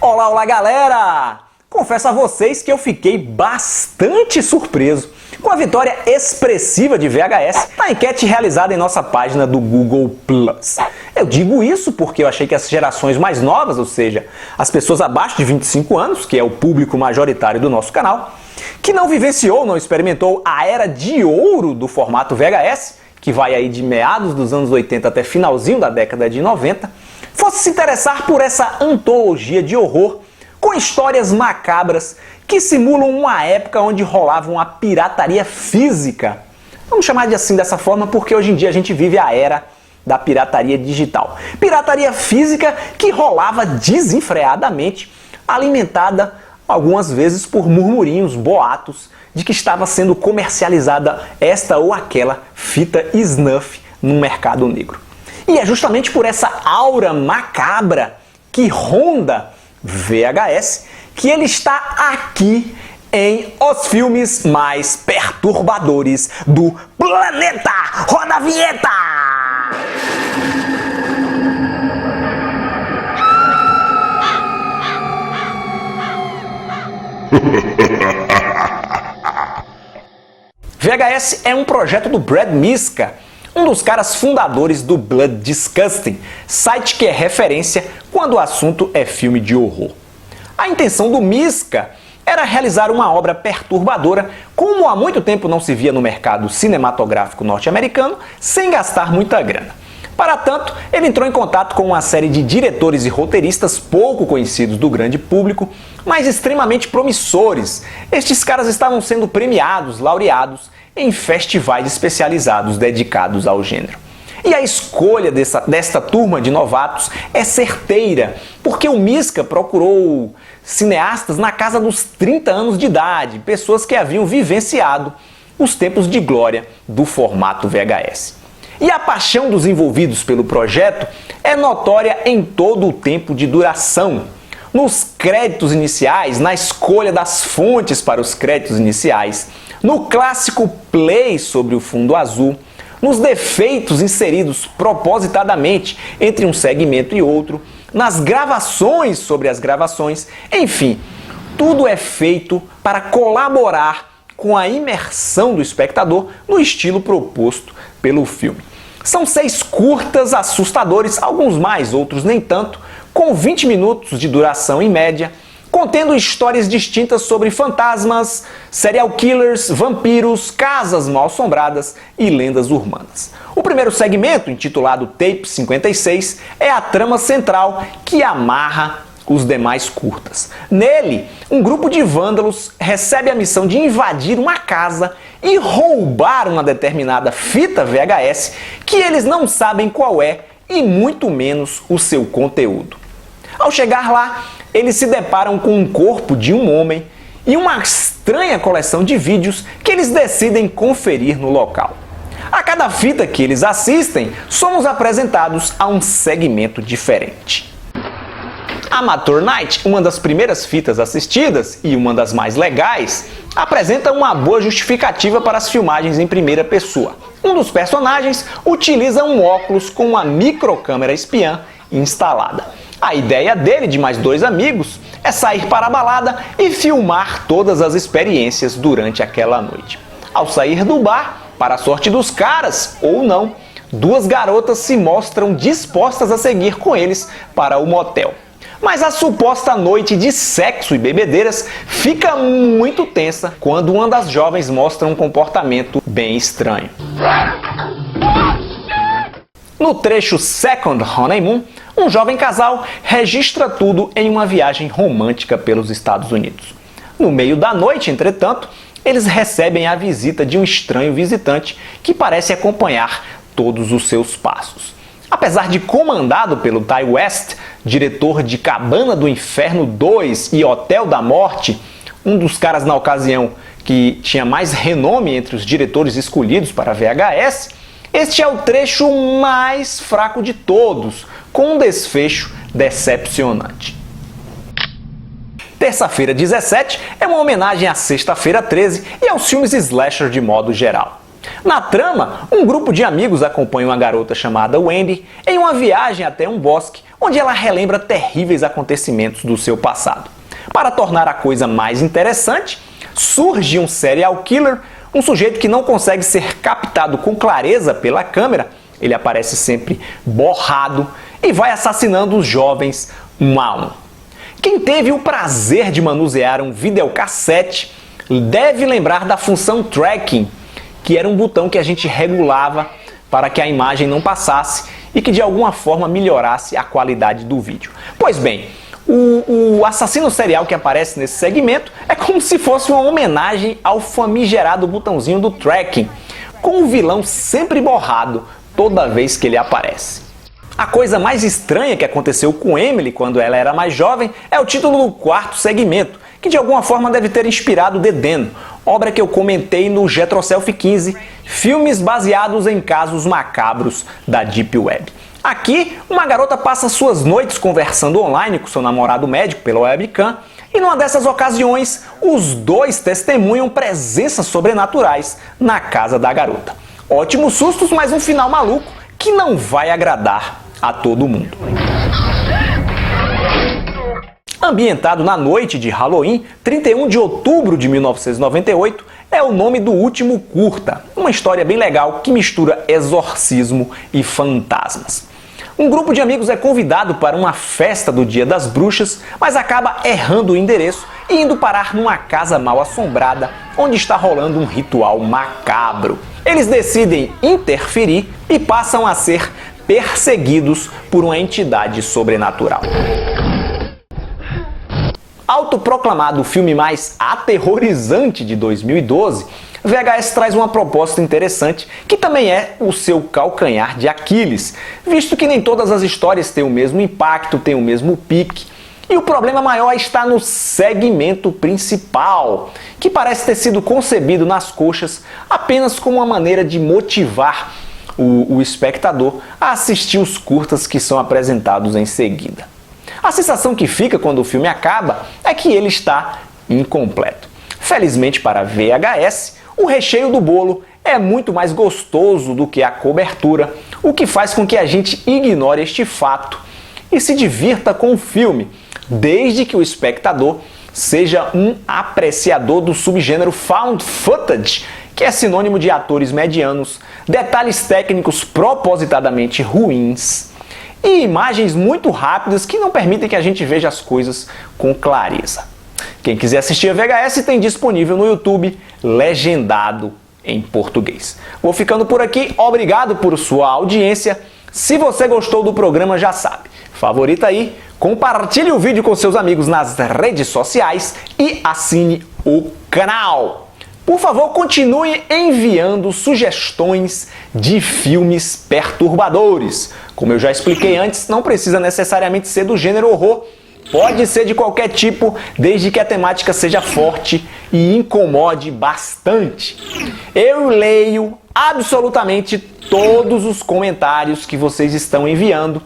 Olá, olá galera! Confesso a vocês que eu fiquei bastante surpreso com a vitória expressiva de VHS na enquete realizada em nossa página do Google+. Eu digo isso porque eu achei que as gerações mais novas, ou seja, as pessoas abaixo de 25 anos, que é o público majoritário do nosso canal, que não vivenciou, não experimentou a era de ouro do formato VHS, que vai aí de meados dos anos 80 até finalzinho da década de 90, fosse se interessar por essa antologia de horror com histórias macabras que simulam uma época onde rolava uma pirataria física. Vamos chamar de assim dessa forma porque hoje em dia a gente vive a era da pirataria digital. Pirataria física que rolava desenfreadamente, alimentada algumas vezes por murmurinhos, boatos de que estava sendo comercializada esta ou aquela fita snuff no mercado negro. E é justamente por essa aura macabra que ronda VHS que ele está aqui em Os Filmes Mais Perturbadores do Planeta. Roda a vinheta! VHS é um projeto do Brad Miska, um dos caras fundadores do Blood Disgusting, site que é referência quando o assunto é filme de horror. A intenção do Miska era realizar uma obra perturbadora, como há muito tempo não se via no mercado cinematográfico norte-americano, sem gastar muita grana. Para tanto, ele entrou em contato com uma série de diretores e roteiristas pouco conhecidos do grande público, mas extremamente promissores. Estes caras estavam sendo premiados, laureados, em festivais especializados dedicados ao gênero. E a escolha desta turma de novatos é certeira, porque o Miska procurou cineastas na casa dos 30 anos de idade, pessoas que haviam vivenciado os tempos de glória do formato VHS. E a paixão dos envolvidos pelo projeto é notória em todo o tempo de duração. Nos créditos iniciais, na escolha das fontes para os créditos iniciais, no clássico play sobre o fundo azul, nos defeitos inseridos propositadamente entre um segmento e outro, nas gravações sobre as gravações, enfim, tudo é feito para colaborar com a imersão do espectador no estilo proposto pelo filme. São 6 curtas assustadores, alguns mais, outros nem tanto, com 20 minutos de duração em média, contendo histórias distintas sobre fantasmas, serial killers, vampiros, casas mal-assombradas e lendas urbanas. O primeiro segmento, intitulado Tape 56, é a trama central que amarra os demais curtas. Nele, um grupo de vândalos recebe a missão de invadir uma casa e roubar uma determinada fita VHS que eles não sabem qual é e muito menos o seu conteúdo. Ao chegar lá, eles se deparam com um corpo de um homem e uma estranha coleção de vídeos que eles decidem conferir no local. A cada fita que eles assistem, somos apresentados a um segmento diferente. Amateur Night, uma das primeiras fitas assistidas e uma das mais legais, apresenta uma boa justificativa para as filmagens em primeira pessoa. Um dos personagens utiliza um óculos com uma microcâmera espiã instalada. A ideia dele e de mais 2 amigos é sair para a balada e filmar todas as experiências durante aquela noite. Ao sair do bar, para a sorte dos caras, ou não, 2 garotas se mostram dispostas a seguir com eles para o motel. Mas a suposta noite de sexo e bebedeiras fica muito tensa quando uma das jovens mostra um comportamento bem estranho. No trecho Second Honeymoon, um jovem casal registra tudo em uma viagem romântica pelos Estados Unidos. No meio da noite, entretanto, eles recebem a visita de um estranho visitante que parece acompanhar todos os seus passos. Apesar de comandado pelo Ty West, diretor de Cabana do Inferno 2 e Hotel da Morte, um dos caras na ocasião que tinha mais renome entre os diretores escolhidos para VHS, este é o trecho mais fraco de todos, com um desfecho decepcionante. Terça-feira 17 é uma homenagem à Sexta-feira 13 e aos filmes slasher de modo geral. Na trama, um grupo de amigos acompanha uma garota chamada Wendy em uma viagem até um bosque, onde ela relembra terríveis acontecimentos do seu passado. Para tornar a coisa mais interessante, surge um serial killer, um sujeito que não consegue ser captado com clareza pela câmera. Ele aparece sempre borrado e vai assassinando os jovens um a um. Quem teve o prazer de manusear um videocassete deve lembrar da função tracking, que era um botão que a gente regulava para que a imagem não passasse e que de alguma forma melhorasse a qualidade do vídeo. Pois bem, o assassino serial que aparece nesse segmento é como se fosse uma homenagem ao famigerado botãozinho do tracking, com o vilão sempre borrado toda vez que ele aparece. A coisa mais estranha que aconteceu com Emily quando ela era mais jovem é o título do quarto segmento, que de alguma forma deve ter inspirado The Den, obra que eu comentei no Getroself 15, filmes baseados em casos macabros da Deep Web. Aqui, uma garota passa suas noites conversando online com seu namorado médico pela webcam e numa dessas ocasiões, os dois testemunham presenças sobrenaturais na casa da garota. Ótimos sustos, mas um final maluco que não vai agradar a todo mundo. Ambientado na noite de Halloween, 31 de outubro de 1998, é o nome do último curta, uma história bem legal que mistura exorcismo e fantasmas. Um grupo de amigos é convidado para uma festa do Dia das Bruxas, mas acaba errando o endereço e indo parar numa casa mal assombrada, onde está rolando um ritual macabro. Eles decidem interferir e passam a ser perseguidos por uma entidade sobrenatural. Autoproclamado o filme mais aterrorizante de 2012, VHS traz uma proposta interessante que também é o seu calcanhar de Aquiles, visto que nem todas as histórias têm o mesmo impacto, têm o mesmo pique. E o problema maior está no segmento principal, que parece ter sido concebido nas coxas apenas como uma maneira de motivar o espectador a assistir os curtas que são apresentados em seguida. A sensação que fica quando o filme acaba é que ele está incompleto. Felizmente para VHS, o recheio do bolo é muito mais gostoso do que a cobertura, o que faz com que a gente ignore este fato e se divirta com o filme, desde que o espectador seja um apreciador do subgênero Found Footage, que é sinônimo de atores medianos, detalhes técnicos propositadamente ruins e imagens muito rápidas que não permitem que a gente veja as coisas com clareza. Quem quiser assistir a VHS tem disponível no YouTube, legendado em português. Vou ficando por aqui, obrigado por sua audiência. Se você gostou do programa, já sabe, favorita aí, compartilhe o vídeo com seus amigos nas redes sociais e assine o canal. Por favor, continue enviando sugestões de filmes perturbadores. Como eu já expliquei antes, não precisa necessariamente ser do gênero horror. Pode ser de qualquer tipo, desde que a temática seja forte e incomode bastante. Eu leio absolutamente todos os comentários que vocês estão enviando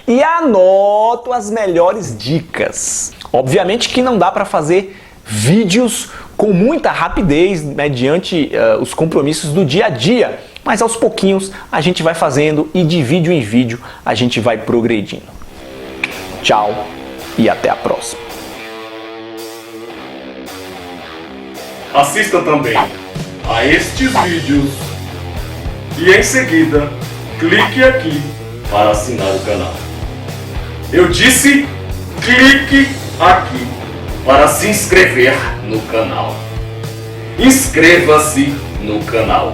e anoto as melhores dicas. Obviamente que não dá para fazer vídeos com muita rapidez mediante os compromissos do dia a dia, mas aos pouquinhos a gente vai fazendo e de vídeo em vídeo a gente vai progredindo. Tchau e até a próxima. Assista também a estes vídeos e em seguida clique aqui para assinar o canal. Eu disse clique aqui para se inscrever no canal. Inscreva-se no canal.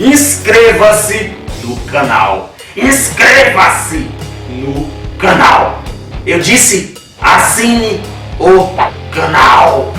Inscreva-se no canal. Inscreva-se no canal. Eu disse assine o canal.